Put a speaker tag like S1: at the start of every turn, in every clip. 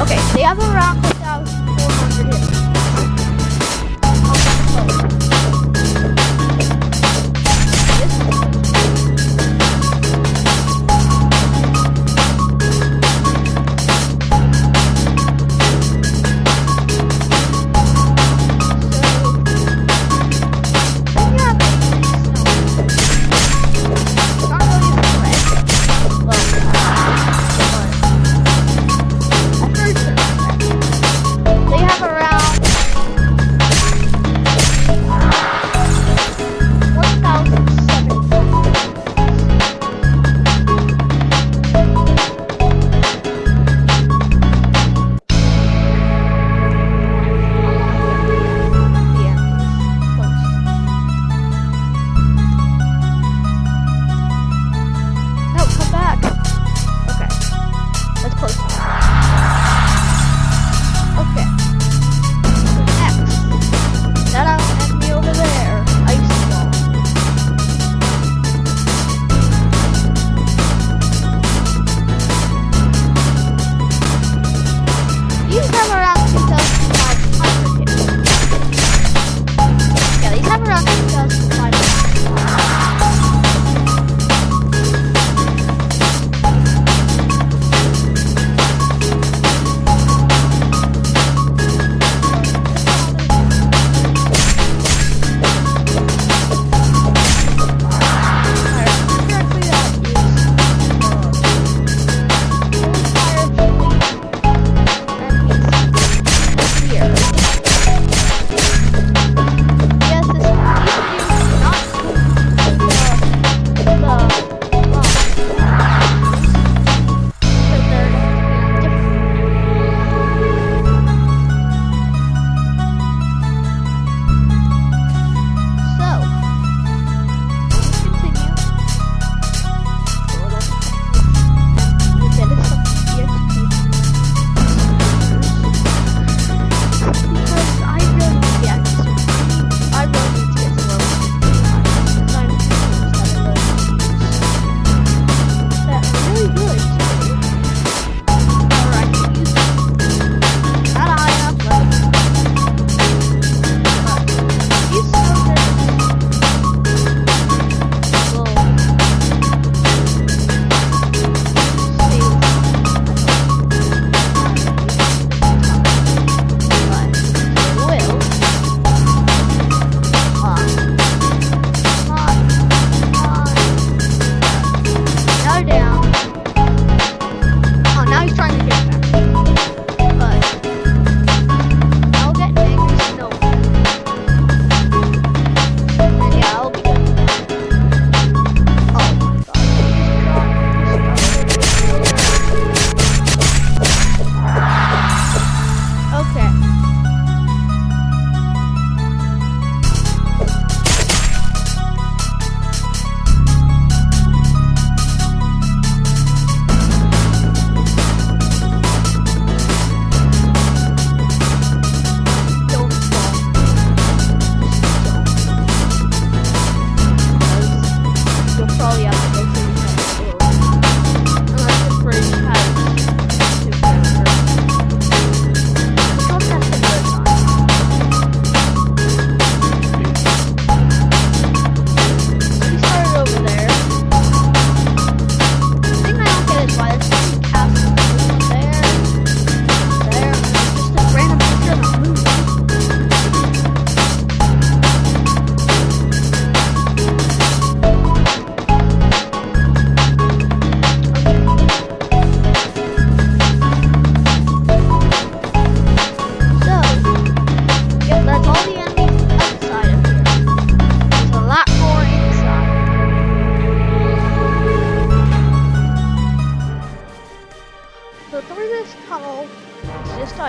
S1: Okay, they have around 1,400 hits.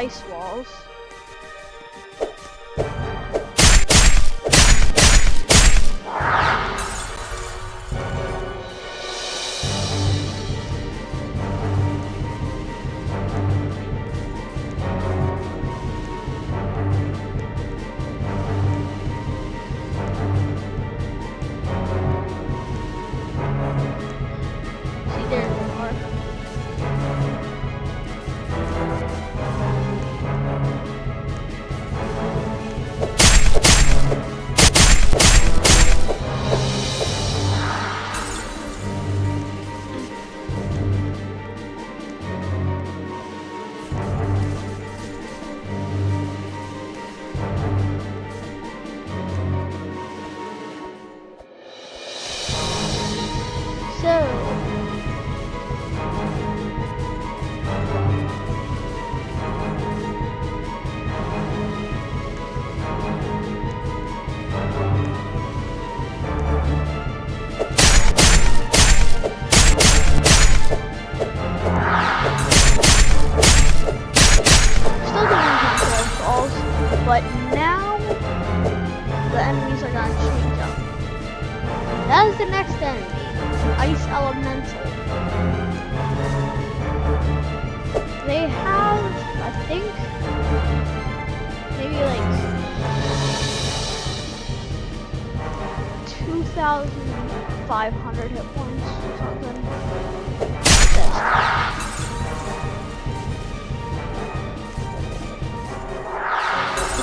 S1: ice walls. See, there they are. But now the enemies are gonna change up. That is the next enemy, Ice Elemental. They have, I think, maybe like 2,500 hit points or something.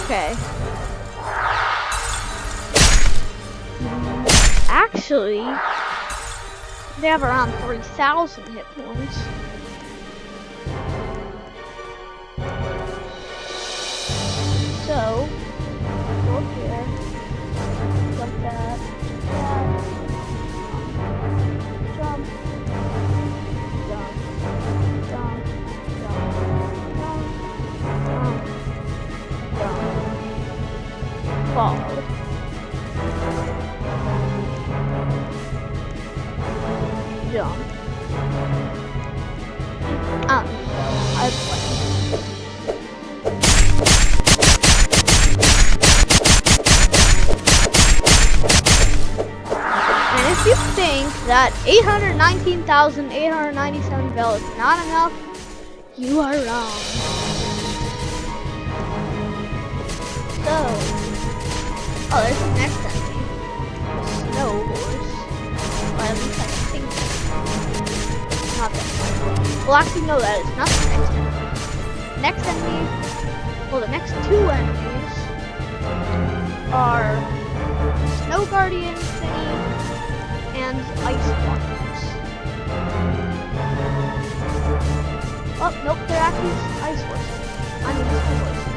S1: Okay. Actually, they have around 3,000 hit points. So, go up here, jump that, jump, jump, jump, jump, jump, jump, fall. Jump. I play. And if you think that 819,897 bell is not enough, you are wrong. So, oh, there's the next enemy. Snow horse. Or at least I think not that. Well, actually, no, that is not the next enemy. Next enemy, well, the next two enemies are Snow Guardian thingy and Ice Walkers. Oh, nope, they're actually Ice Horses. I mean, Snow Horses.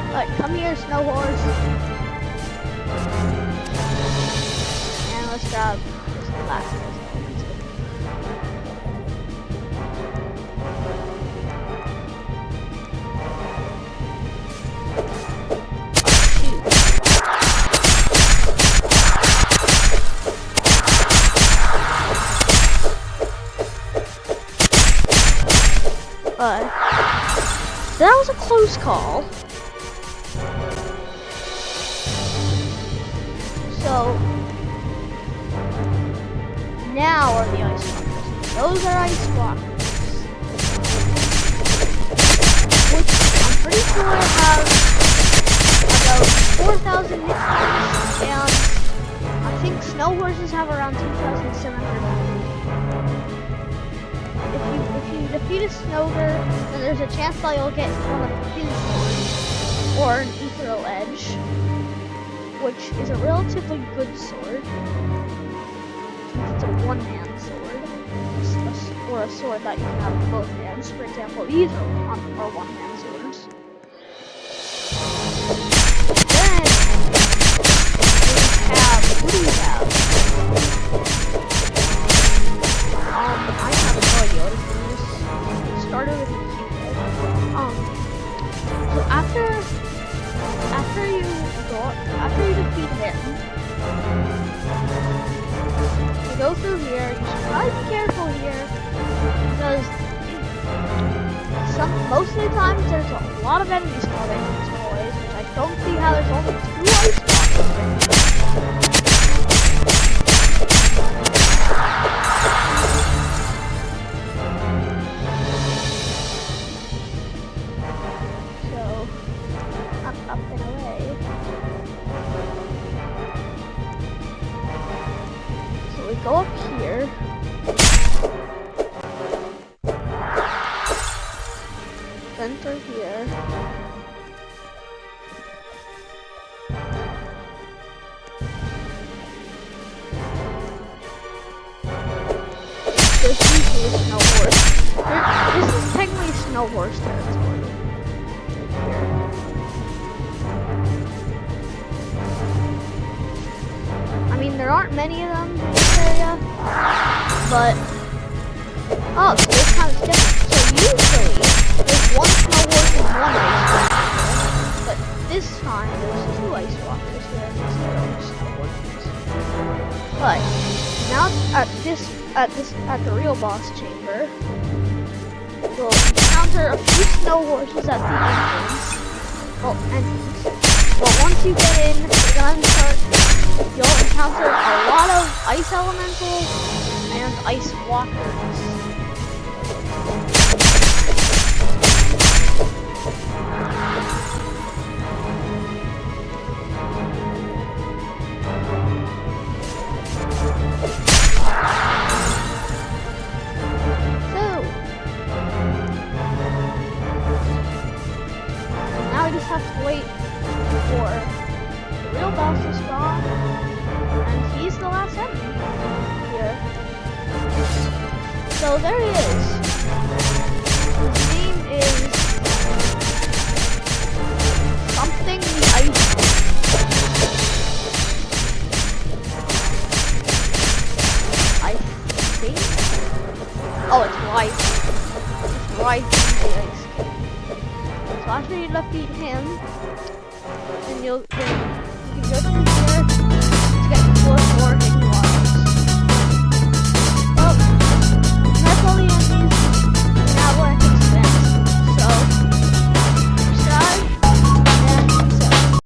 S1: Alright, come here, Snow Horse. And let's grab this last one. That was a close call. So now are the Ice Walkers. Those are Ice Walkers, which I'm pretty sure have about 4,000 hit points, and I think Snow Horses have around 2,700. If you defeat a Snowger, then there's a chance that you'll get one of his swords, or an Ethereal Edge, which is a relatively good sword. It's a one-hand sword, or a sword that you can have in both hands. For example, these are one-hand swords. Then we have, who do we have? I have no idea what it is. It started with a Cupid. So after you defeat him, you go through here. You should probably be careful here because most of the times there's a lot of enemies spawning in these hallways, which I don't see how there's only 2 ice walkers. Up and away. So we go up here. Then through here. This is Snow Horse. This is technically Snow Horse territory. Here. I mean, there aren't many of them in this area, but oh, so this time it's different. So usually there's one Snow Horse and one Ice Walker, but this time there's 2 Ice Walkers here instead of Snow Horses. But now at the real boss chamber, you'll encounter a few snow horses at the entrance. Well, once you get in, you'll encounter a lot of ice elementals and ice walkers. Have to wait for the real boss to spawn, and he's the last enemy here. So there he is. His name is something the Ice. I think. Oh, it's Rice. It's Rice the Ice King. So after you defeat him, then you'll